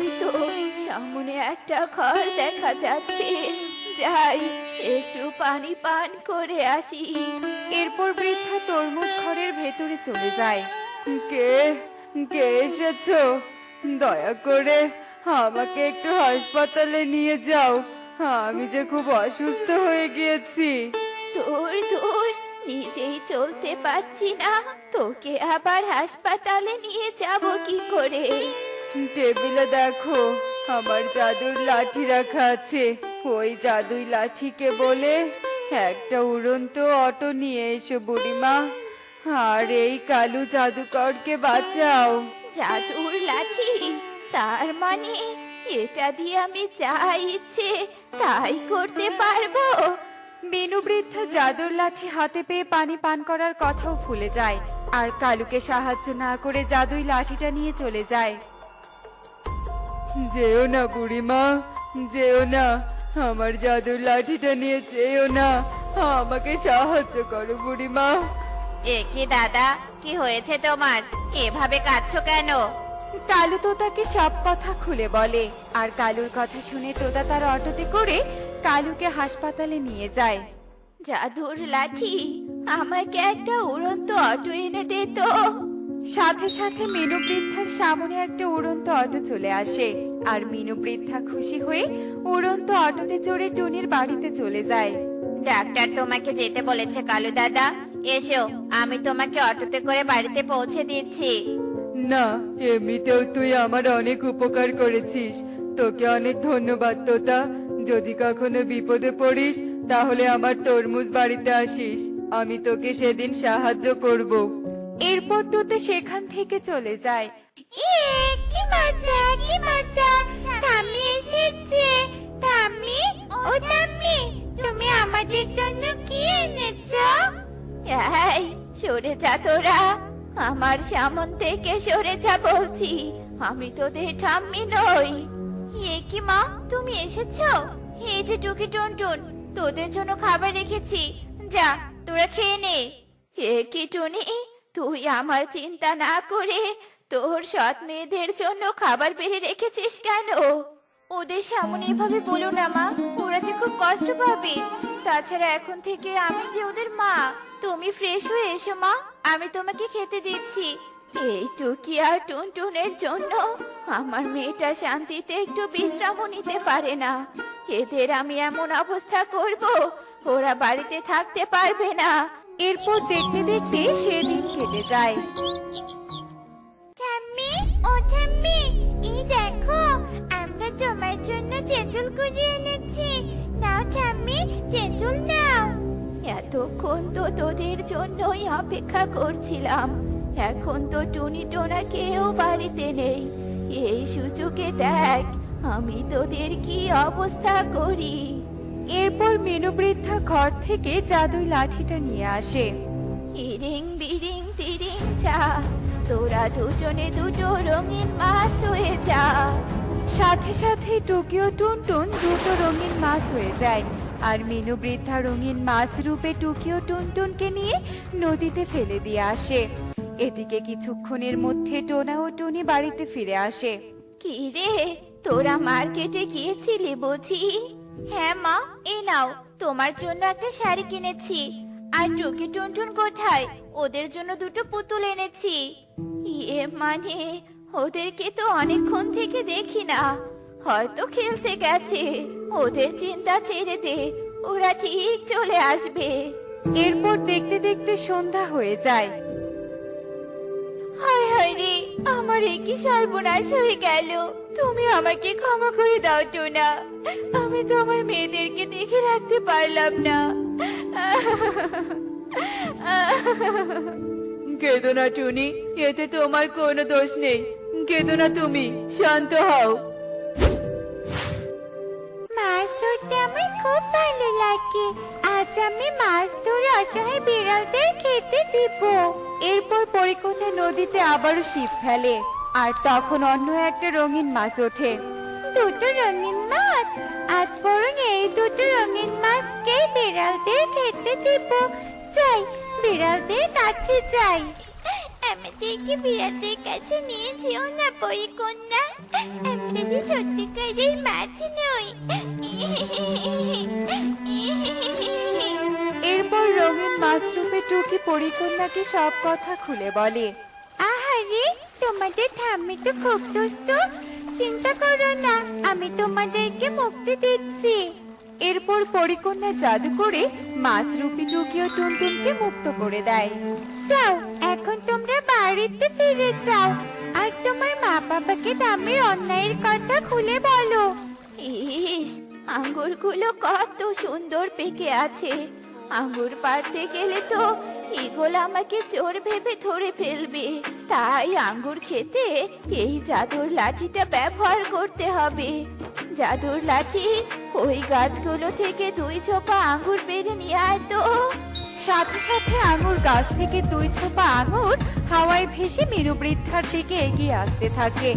ওই তো সামনে একটা ঘর দেখা যাচ্ছে, যাই একটু পানি পান করে আসি। এরপর বৃদ্ধা তরমুজ ঘরের ভেতরে চলে যায়। কে কে এসেছো? দয়া করে আমাকে একটু হাসপাতালে নিয়ে যাও, আমি যে খুব অসুস্থ হয়ে গিয়েছি। দূর দূর, নিজেই চলতে পারছি না, তোকে আবার হাসপাতালে নিয়ে যাব কি করে? টেবিলে দেখো, আমার জাদুর লাঠি রাখা আছে। ওই জাদুই লাঠিকে বলে একটা উড়ন্ত অটো নিয়ে এসো বুড়িমা, আর এই কালু জাদুকরকে বাঁচাও। জাদুর লাঠি? তার মানে এটা দিয়ে আমি যা ইচ্ছে তাই করতে পারবো? মিনু বৃদ্ধা জাদুর লাঠি হাতে পেয়ে পানি পান করার কথাও ভুলে যায়, আর কালুকে সাহায্য না করে জাদুই লাঠিটা নিয়ে চলে যায়। যেও না বুড়িমা, যেও না, আমার জাদুর লাঠিটা নিয়ে যেও না, আমাকে সাহায্য করো বুড়িমা। এ কি দাদা, কি হয়েছে তোমার? এভাবে কাঁদছো কেন? কালু তোতাকে সব কথা খুলে বলে, আর কালুর কথা শুনে তোতা তার অটোতে করে কালুকে হাসপাতালে নিয়ে যায়। জাদুর লাঠি, আমাকে একটা উড়ন্ত অটো এনে দে তো। সাথে সাথে মিনু বৃদ্ধার সামনে একটা উড়ন্ত অটো চলে আসে, আর মিনু বৃদ্ধা খুশি হয়ে উড়ন্ত অটোতে চড়ে টুনির বাড়িতে চলে যায়। ডাক্তার তোমাকে যেতে বলেছে কালু দাদা, এসো আমি তোমাকে অটোতে করে বাড়িতে পৌঁছে দিচ্ছি। না, এমনিতেও তুই আমার অনেক উপকার করেছিস, তোকে অনেক ধন্যবাদ তোতা। যদি কখনো বিপদে পড়িস তাহলে আমার তরমুজ বাড়িতে আসিস, আমি তোকে সেদিন সাহায্য করব। এরপর তোতা সেখান থেকে চলে যায়। কি মজা, কি মজা! ঠাম্মি এসেছে। ঠাম্মি, ও ঠাম্মি, তুমি আমাদের জন্য কি এনেছো? এই, সরে যা তোরা, আমার সামন থেকে সরে যা বলছি, আমি তোদের ঠাম্মি নই। এ কি মা, তুমি এসেছো? এই যে টুকি টুনটুন, তোদের জন্য খাবার রেখেছি, যা তোরা খেয়ে নে। এ কি টুনি, তুই আমার চিন্তা না করে তোর সৎ মেয়েদের জন্য খাবার বেড়ে রেখেছিস কেন? ওদের সামনে এভাবে বলো না মা, ওরা যে খুব কষ্ট পাবে। তাছাড়া এখন থেকে আমি যে ওদের মা। তুমি ফ্রেশ হয়ে এসো মা, আমি তোমাকে খেতে দিচ্ছি। এই টুকি আর টুনটুনের জন্য আমার মেয়েটা শান্তিতে একটু বিশ্রামও নিতে পারে না। এদের আমি এমন অবস্থা করব, ওরা বাড়িতে থাকতে পারবে না। এরপর দেখতে দেখতে সেদিন কেটে যায়। ঠাম্মি, ও ঠাম্মি, এই দেখো, আমরা তোমার জন্য তেঁতুল কুড়িয়ে এনেছি। নাও ঠাম্মি, তেঁতুল নাও। এতক্ষণ তো তোদের জন্যই অপেক্ষা করছিলাম, এখন তো টুনি টোনা কেউ বাড়িতে নেই। এই সুযোগে দেখ আমি তোদের কি অবস্থা করি। এরপর মিনু বৃদ্ধা ঘর থেকে জাদুই লাঠিটা নিয়ে আসে। হিরিং বিরিং তিরিং চা, তোরা দুজনে দুটো রঙিন মাছ হয়ে যা। সাথে সাথে টুকি ও টুনটুন দুটো রঙিন মাছ হয়ে যায়, আর মিনু বৃদ্ধা রঙিন মাছ রূপে টুকি ও টুনটুনকে নিয়ে নদীতে ফেলে দিয়ে আসে। এদিকে কিছুক্ষণের মধ্যে টোনা ও টুনি বাড়িতে ফিরে আসে। কি রে, তোরা মার্কেটে গিয়েছিলি বুঝি? হ্যাঁ মা, এই নাও, তোমার জন্য একটা শাড়ি কিনেছি। আর টুকি টুনটুন কোথায়? ওদের জন্য দুটো পুতুল এনেছি। ইয়ে মানে, ওদেরকে তো অনেকক্ষণ থেকে দেখি না, হয়তো খেলতে গেছে। ওদের চিন্তা ছেড়ে দে, ওরা ঠিক চলে আসবে। এরপর দেখতে দেখতে সন্ধ্যা হয়ে যায়। হায় হায় রে, আমার এ কি সর্বনাশ হয়ে গেল! তুমি আমাকে ক্ষমা করে দাও টোনা, আমি তো আমার মেয়েদেরকে দেখে রাখতে পারলাম না। কেঁদো না টুনি, এতে তোমার কোনো দোষ নেই। কেঁদো না তুমি, শান্ত হও। মাছ ধরতে আমার খুব ভালো লাগে, আজ আমি মাছ ধরে অসহায় বিড়ালদের খেতে দিব। এরপর পরিকন্যা নদীতে আবারও ছিপ ফেলে, আর তখন অন্য একটা রঙিন মাছ ওঠে। দুটো রঙিন মাছ, আজ বরং এই দুটো রঙিন মাছকে বিড়ালদের খেতে দিব। যাই, বিড়ালদের কাছে যাই। আমাদেরকে বিড়ালদের কাছে নিয়ে যেও না পরিকন্যা, আমরা যে সত্যিকারের মাছ নই। এরপর রঙিন মাছ রূপে টুকি পরিকন্যাকে সব কথা খুলে বলে। আহারে, তোমাদের ঠাম্মি তো খুব দুষ্ট। চিন্তা করো না, আমি তোমাদেরকে মুক্তি দিচ্ছি। এরপর পরিকন্যা জাদু করে মাছ রূপী টুকি ও টুনটুনকে মুক্ত করে দেয়। যাও, এখন তোমরা বাড়িতে ফিরে যাও আর তোমার মা বাবাকে ঠাম্মির অন্যায়ের কথা খুলে বলো। ইস, আঙ্গুরগুলো কত সুন্দর পেকে আছে। আঙ্গুর পাড়তে গেলে তো ঈগল আমাকে চোর ভেবে ধরে ফেলবে। তাই আঙ্গুর খেতে এই জাদুর লাঠিটা ব্যবহার করতে হবে। জাদুর লাঠি, ওই গাছগুলো থেকে 2 ছোপা আঙ্গুর পেড়ে নিয়ে আয় তো। সাথে সাথে আঙুর গাছ থেকে 2 ছোপা আঙুর হাওয়ায় ভেসে মিনু বৃদ্ধার দিকে এগিয়ে আসতে থাকে।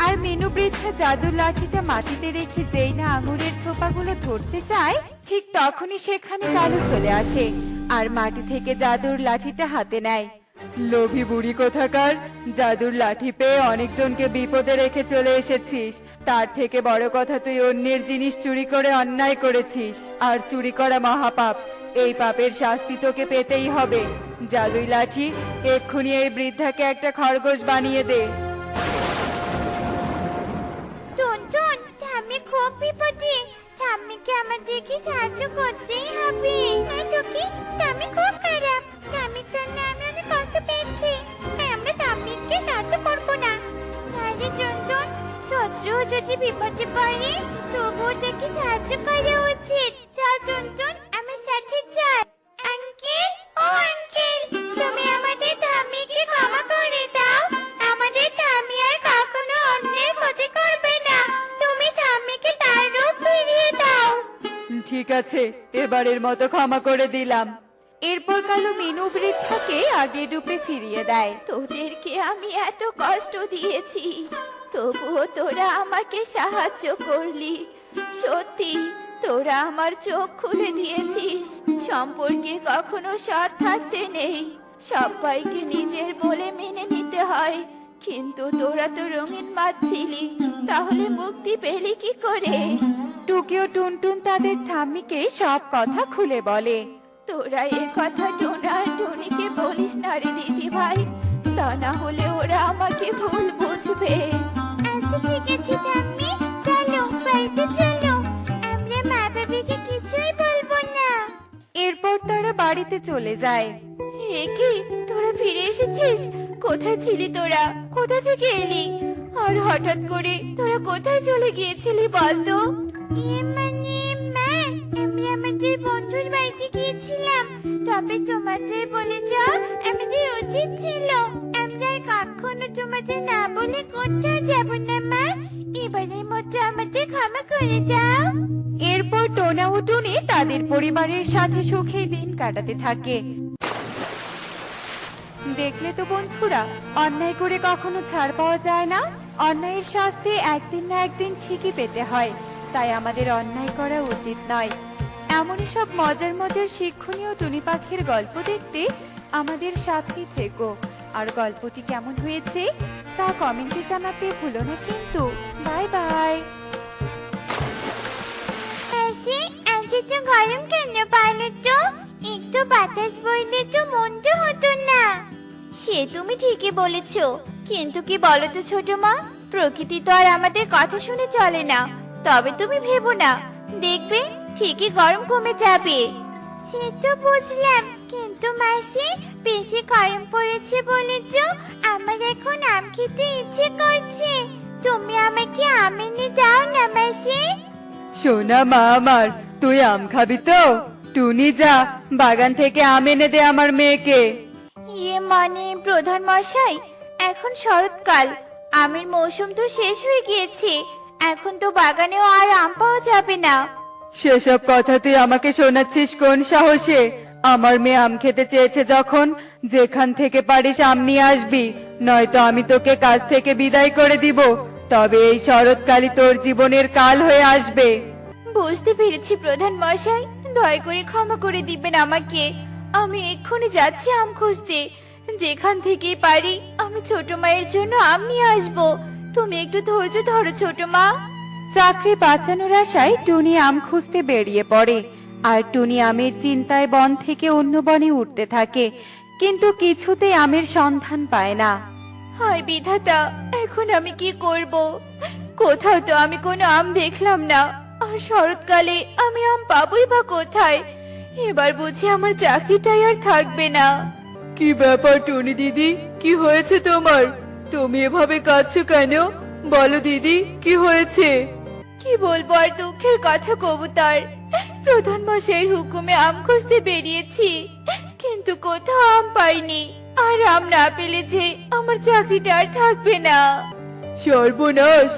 আর মিনু বৃদ্ধা জাদুর লাঠিটা মাটিতে রেখে যেই না আঙুরের ছোপাগুলো ধরতে চায়, ঠিক তখনই সেখানে কালু চলে আসে আর মাটি থেকে জাদুর লাঠিটা হাতে নেয়। লোভী বুড়ি কোথাকার, জাদুর লাঠি পেয়ে অনেকজনকে বিপদে রেখে চলে এসেছিস। তার থেকে বড় কথা, তুই অন্যের জিনিস চুরি করে অন্যায় করেছিস। আর চুরি করা মহাপাপ। এই পাপের শাস্তি তোকে পেতেই হবে। জাদুই লাঠি, এক্ষুনি এই বৃদ্ধাকে একটা খরগোশ বানিয়ে দে। টুনটুন, ঠাম্মি খুব বিপদে। ঠাম্মিকে আমাদেরকে সাহায্য করতেই হবে। হ্যাঁ টুকি, ঠাম্মি খুব খারাপ। ঠাম্মির জন্য আমি অনেক কষ্ট পেয়েছি। তাই আমরা ঠাম্মিকে সাহায্য করবো না। আরে টুনটুন, শত্রু যদি বিপদে পড়ে তবুও তাকে সাহায্য করা উচিত। চল টুনটুন, আমার সাথে চল। আঙ্কেল, ও আঙ্কেল, তুমি আমাদের ঠাম্মিকে ক্ষমা করে দাও। আমাদের ঠাম্মি আর কখনো অন্যের ক্ষতি করবে না। তুমি ঠাম্মিকে তার রূপ ফিরিয়ে দাও। ঠিক আছে, এবারের মতো ক্ষমা করে দিলাম। এরপর কালু মিনু বৃদ্ধাকে আগের রূপে ফিরিয়ে দেয়। তোদেরকে আমি এত কষ্ট দিয়েছি, তবুও তোরা আমাকে সাহায্য করলি। সত্যি, তোরা আমার চোখ খুলে দিয়েছিস। সম্পর্কে কখনো সৎ থাকতে নেই, সবাইকে নিজের বলে মেনে নিতে হয়। কিন্তু তোরা তো রঙিন মাছ ছিলি, তাহলে মুক্তি পেলি কি করে? টুকি ও টুনটুন তাদের ঠাম্মিকে সব কথা খুলে বলে। তোরা এ কথা টোনা আর টুনিকে বলিস না রে দিদি ভাই, তা না হলে ওরা আমাকে ভুল বুঝবে। আচ্ছা ঠিক আছে ঠাম্মি, চলো বাড়িতে চলো। আমরা মা বাবাকে কিছুই বলবো না। এরপর তারা বাড়িতে চলে যায়। এ কি, তোরা ফিরে এসেছিস? কোথায় ছিলি তোরা? কোথা থেকে এলি? আর হঠাৎ করে তোরা কোথায় চলে গিয়েছিলি বলতো? মানে মা, আমি আমাদের বন্ধুর বাড়িতে গিয়েছিলাম। তবে তোমাদের বলে যাওয়া আমাদের উচিত ছিল। আমরা আর কখনো তোমাদের না বলে কোথাও যাব না মা। এবারের মতো আমাদের ক্ষমা করে দাও। এরপর টোনা ও টুনি তাদের পরিবারের সাথে সুখে দিন কাটাতে থাকে। দেখলে তো বন্ধুরা, অন্যায় করে কখনো ছাড় পাওয়া যায় না। অন্যায়ের শাস্তি একদিন না একদিন ঠিকই পেতে হয়। তাই আমাদের অন্যায় করা উচিত নয়। এমনই সব মজার মজার শিক্ষণীয় টুনি পাখির গল্প দেখতে আমাদের সাথেই থেকো। আর গল্পটি কেমন হয়েছে তা কমেন্টে জানাতে ভুলো না কিন্তু। Bye bye. আজ তো গরম কেন বলো তো? একটু বাতাস বইলে তো মন্দ হতো না। সে তুমি ঠিকই বলেছো, কিন্তু কি বলো তো ছোট মা, প্রকৃতি তো আর আমাদের কথা শুনে চলে না। তবে তুমি ভেবো না, দেখবে ঠিকই গরম কমে যাবে। সে তো বুঝলাম, কিন্তু মাসি বেশি গরম পড়েছে বলে তো আমার এখন আম খেতে ইচ্ছে করছে। তুমি আমাকে আম এনে দাও না মাসি। সোনা মা আমার, তুই আম খাবি তো? টুনি যা, বাগান থেকে আম এনে দে আমার মেয়েকে। ইয়ে মানে প্রধান মশাই, এখন শরৎকাল, আমের মৌসুম তো শেষ হয়ে গিয়েছে। এখন তো বাগানেও আর আম পাওয়া যাবে না। সেসব কথা তুই আমাকে শোনাচ্ছিস কোন সাহসে? আমার মেয়ে আম খেতে চেয়েছে যখন, যেখান থেকে পারিস আম নিয়ে আসবি, নয়তো আমি তোকে কাজ থেকে বিদায় করে দিব। তবে এই শরৎকালই তোর জীবনের কাল হয়ে আসবে। বুঝতে পেরেছি প্রধান মশাই, দয়া করে ক্ষমা করে দিবেন আমাকে। আমি এক্ষুনি যাচ্ছি আম খুঁজতে। যেখান থেকেই পারি আমি ছোট মায়ের জন্য আম নিয়ে আসবো। তুমি একটু ধৈর্য ধরো ছোট মা। চাকরি বাঁচানোর আশায় টুনি আম খুঁজতে বেরিয়ে পড়ে। আর টুনি আমের চিন্তায় বন থেকে অন্য বনে উঠতে থাকে, কিন্তু কিছুতেই আমের সন্ধান পায় না। হায় বিধাতা, এখন আমি কি করব? কোথাও তো আমি কোনো আম দেখলাম না। আর শরৎকালে আমি আম পাবোই বা কোথায়? এবার বুঝি আমার চাকরিটাই আর থাকবে না। কি ব্যাপার টুনি দিদি, কি হয়েছে তোমার? তুমি এভাবে কাঁদছো কেন? বলো দিদি, কি হয়েছে? কি বলবো আর দুঃখের কথা কবুতর। প্রধান মশাইয়ের হুকুমে আম খুঁজতে বেরিয়েছি, কিন্তু কোথাও আম পাইনি। আর আম না পেলে যে আমার চাকরিটা আর থাকবে না। সর্বনাশ,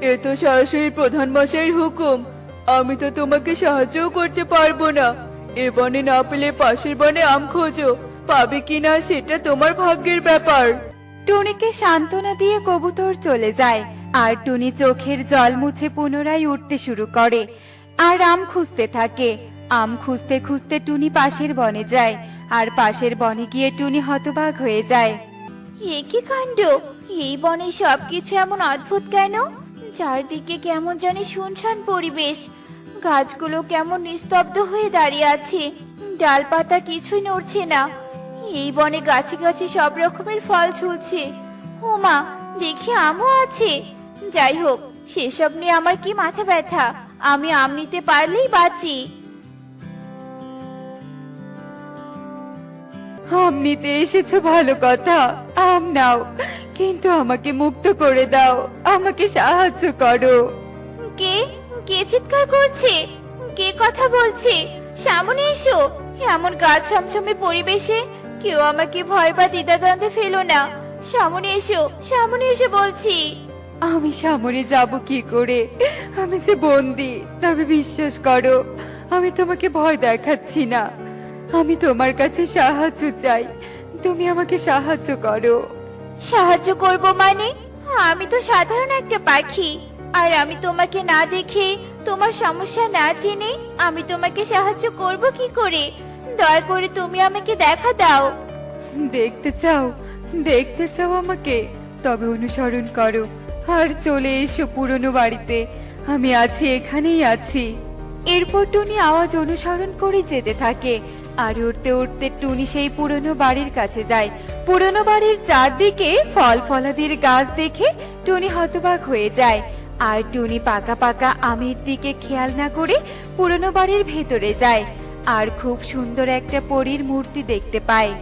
এ তো সরাসরি প্রধান মশাইয়ের হুকুম। আমি তো তোমাকে সাহায্যও করতে পারবো না। এ বনে না পেলে পাশের বনে আম খোঁজো, পাবে কিনা সেটা তোমার ভাগ্যের ব্যাপার। টুনিকে সান্ত্বনা দিয়ে কবুতর চলে যায়। আর টুনি চোখের জল মুছে পুনরায় উঠতে শুরু করে আর আম খুঁজতে থাকে। আম খুঁজতে খুঁজতে টুনি পাশের বনে যায়। আর পাশের বনে গিয়ে টুনি হতবাক হয়ে যায়। এ কি কাণ্ড! এই বনে সবকিছু এমন অদ্ভুত কেন? চারদিকে কেমন জানি শুনশান পরিবেশ। গাছগুলো কেমন নিস্তব্ধ হয়ে দাঁড়িয়ে আছে, ডালপাতা কিছুই নড়ছে না। এই বনে গাছে গাছে সব রকমের ফল ঝুলছে। ওমা, দেখি আমও আছে। যাই হোক, সেসব নিয়ে আমার কি মাথা ব্যথা। আমি আম নিতে পারলেই বাঁচি। আম নিতে এসেছো ভালো কথা, আম নাও, কিন্তু আমাকে মুক্ত করে দাও, আমাকে সাহায্য করো। কে কে চিৎকার করছে? কে কথা বলছে? সামনে এসো। এমন গাছ ছমছমে পরিবেশে কেউ আমাকে ভয় বা দ্বিধাদ্বন্দ্বে ফেলো না। সামনে এসো, সামনে এসে বলছি। আমি সামনে যাব কি করে? আমি যে বন্দি। তবে বিশ্বাস করো, আমি তোমাকে ভয় দেখাচ্ছি না। আমি তোমার কাছে সাহায্য চাই, তুমি আমাকে সাহায্য করো। সাহায্য করব মানে? আমি তো সাধারণ একটা পাখি। আর আমি তোমাকে না দেখে, তোমার সমস্যা না জেনে আমি তোমাকে সাহায্য করব কি করে? দয়া করে তুমি আমাকে দেখা দাও। দেখতে চাও? দেখতে চাও আমাকে? তবে অনুসরণ করো আর চলে এসো পুরনো বাড়িতে। আমি আছি, এখানেই আছি। এরপর টুনি আওয়াজ অনুসরণ করে যেতে থাকে। আর উঠতে উঠতে টুনি সেই পুরনো বাড়ির কাছে যায়। পুরনো বাড়ির চারদিকে ফল ফলাদির গাছ দেখে টুনি হতবাক হয়ে যায়। আর টুনি পাকা পাকা আমের দিকে খেয়াল না করে পুরনো বাড়ির ভেতরে যায়। আর খুব সুন্দর একটা পরীর মূর্তি দেখতে পায়।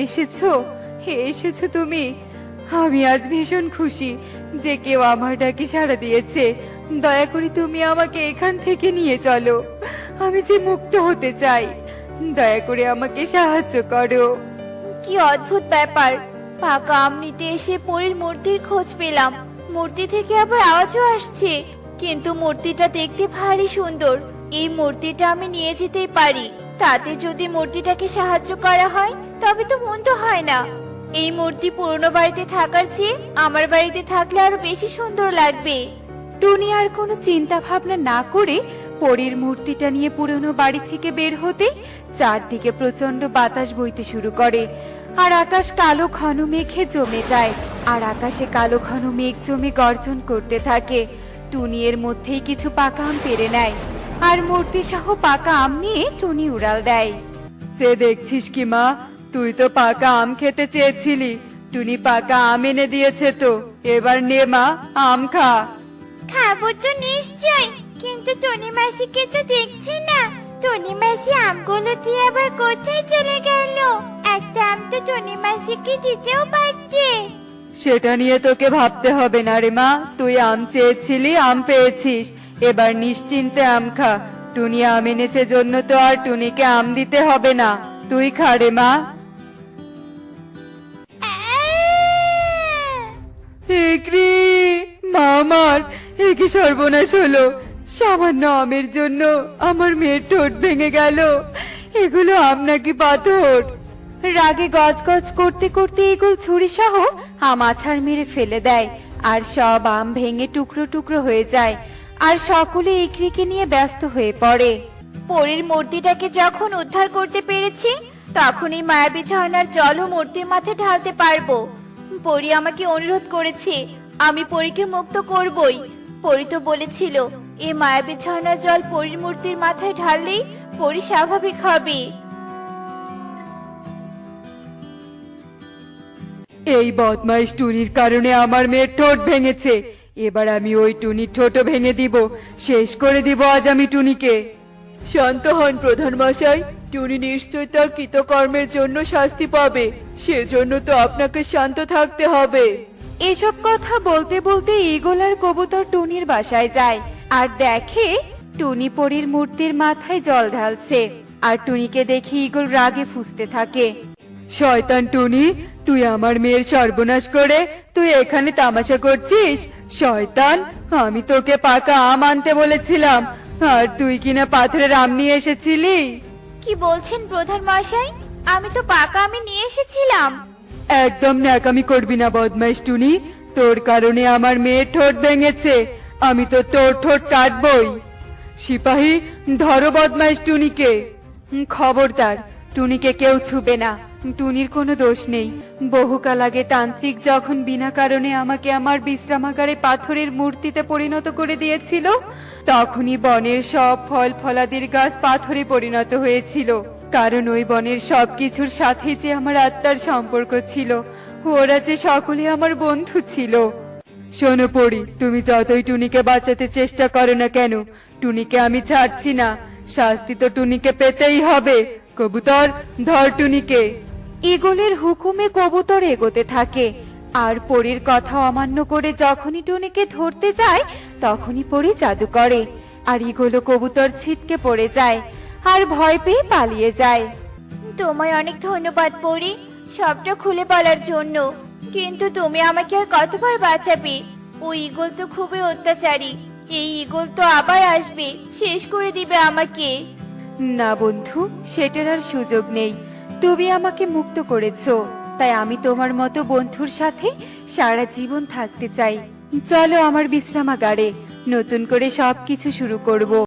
এসেছো, এসেছো তুমি? আমি আজ ভীষণ খুশি যে কেউ আমার ডাকে সাড়া দিয়েছে। দয়া করে তুমি আমাকে এখান থেকে নিয়ে চলো, আমি যে মুক্ত হতে চাই। দয়া করে আমাকে সাহায্য করো। কি অদ্ভুত ব্যাপার! পাকা আম নিতে এসে পরীর মূর্তির খোঁজ পেলাম। মূর্তি থেকে আবার আওয়াজও আসছে, কিন্তু মূর্তিটা দেখতে ভারী সুন্দর। এই মূর্তিটা আমি নিয়ে যেতেই পারি। তাতে যদি মূর্তিটাকে সাহায্য করা হয় তবে তো মন্দ হয় না। এই মূর্তি পুরনো বাড়িতে থাকার চেয়ে আমার বাড়িতে থাকলে আরো বেশি সুন্দর লাগবে। টুনি আর কোনো চিন্তা ভাবনা না করে পরীর মূর্তিটা নিয়ে পুরনো বাড়ি থেকে বের হতে চারদিকে প্রচন্ড বাতাস বইতে শুরু করে। আর আকাশ কালো ঘন মেঘে জমে যায়। আর আকাশে কালো ঘন মেঘ জমে গর্জন করতে থাকে। টুনি এর মধ্যেই কিছু পাকা আম পেরে নেয়। আর মূর্তি সহ পাকা আম নিয়ে টুনি উড়াল দেয়। সে দেখছিস কি মা, তুই তো পাকা আম খেতে চেয়েছিলি, টুনি পাকা আম এনে দিয়েছে। তো এবার নে মা, আম খা। খাবো তো নিশ্চয়, কিন্তু টনি মাসিকে তো দেখছি না। টনি মাসি আমগুলো দিয়ে আবার কোথায় চলে গেল? একটা আম তো টনি মাসিকে দিতেও পারতে। সেটা নিয়ে তোকে ভাবতে হবে না রে মা, তুই আম চেয়েছিলি, আম পেয়েছিস। এবার নিশ্চিন্তে আম খা। টুনি আম এনেছে জন্য তো আর টুনিকে আম দিতে হবে না। তুই খা রে মা। একরি মা, আমার এ কি সর্বনাশ হলো! সামান্য আমের জন্য আমার মেয়ের ঠোঁট ভেঙে গেল। এগুলো আম নাকি পাথর? রাগে গজগজ করতে করতে এগুল ছুরি সহ আম আছাড় মেরে ফেলে দেয়। আর সব আম ভেঙে টুকরো টুকরো হয়ে যায়। আর সকলে ইকরিকে নিয়ে ব্যস্ত হয়ে পড়ে। পরীর মূর্তিটাকে যখন উদ্ধার করতে পেরেছি, তখনই মায়াবী ঝর্ণার জলও মূর্তির মাথায় ঢালতে পারবো। পরী আমাকে অনুরোধ করেছে আমি পরীকে মুক্ত করবই। পরী তো বলেছিল এই মায়াবী ঝর্ণার জল পরীর মূর্তির মাথায় ঢাললেই পরী স্বাভাবিক হবে। এই বদমাইশ টুনির কারণে আমার মেয়ের ঠোঁট ভেঙেছে। এবার আমি ওই টুনির ঠোঁটও ভেঙে দিব, শেষ করে দিব আজ আমি টুনিকে। শান্ত হন প্রধান মশাই, টুনি নিশ্চয় তার কৃতকর্মের জন্য শাস্তি পাবে, সেজন্য তো আপনাকে শান্ত থাকতে হবে। এসব কথা বলতে বলতে ঈগল আর কবুতর টুনির বাসায় যায় আর দেখে টুনি পরীর মূর্তির মাথায় জল ঢালছে। আর টুনিকে দেখে ঈগল রাগে ফুঁসতে থাকে। শয়তান টুনি, তুই আমার মেয়ের সর্বনাশ করে তুই এখানে তামাশা করছিস? শয়তান, আমি তোকে পাকা আম আনতে বলেছিলাম, আর তুই কিনা পাথরের আম নিয়ে এসেছিলি। কি বলছেন প্রধান মশাই? আমি তো পাকা আমি নিয়ে এসেছিলাম। একদম ন্যাকামি করবি না বদমাইশ টুনি, তোর কারণে আমার মেয়ের ঠোঁট ভেঙেছে, আমি তো তোর ঠোঁট কাটবই। সিপাহী, ধরো বদমাইশ টুনিকে। খবরদার, টুনিকে কেউ ছুবে না, টুনির কোনো দোষ নেই। বহুকাল আগে তান্ত্রিক যখন বিনা কারণে আমাকে আমার বিশ্রামাগারে পাথরের মূর্তিতে পরিণত করে দিয়েছিল, তখনই বনের সব ফল ফলাদির গাছ পাথরে পরিণত হয়েছিল। কারণ ওই বনের সবকিছুর সাথে যে আমার আত্মার সম্পর্ক ছিল, ওরা যে সকলে আমার বন্ধু ছিল। শোনো পরি, তুমি যতই টুনিকে বাঁচাতে চেষ্টা করো না কেন, টুনিকে আমি ছাড়ছি না, শাস্তি তো টুনিকে পেতেই হবে। কবুতর, ধর টুনিকে। ঈগলের হুকুমে কবুতর এগোতে থাকে আর পরীর কথা অমান্য করে যখনই টুনিকে ধরতে যায় তখনই পরী জাদু করে আর ঈগল ও কবুতর ছিটকে পড়ে যায় আর ভয় পেয়ে পালিয়ে যায়। তোমায় অনেক ধন্যবাদ পরী, সবটা খুলে বলার জন্য। কিন্তু তুমি আমাকে আর কতবার বাঁচাবে? ওই ঈগল তো খুবই অত্যাচারী। এই ঈগল তো আবার আসবে, শেষ করে দিবে আমাকে। না বন্ধু, সেটার আর সুযোগ নেই। তুমি আমাকে মুক্ত করেছো, তাই আমি তোমার মতো বন্ধুর সাথে সারা জীবন থাকতে চাই। চলো আমার বিশ্রামাগারে, নতুন করে সবকিছু শুরু করব।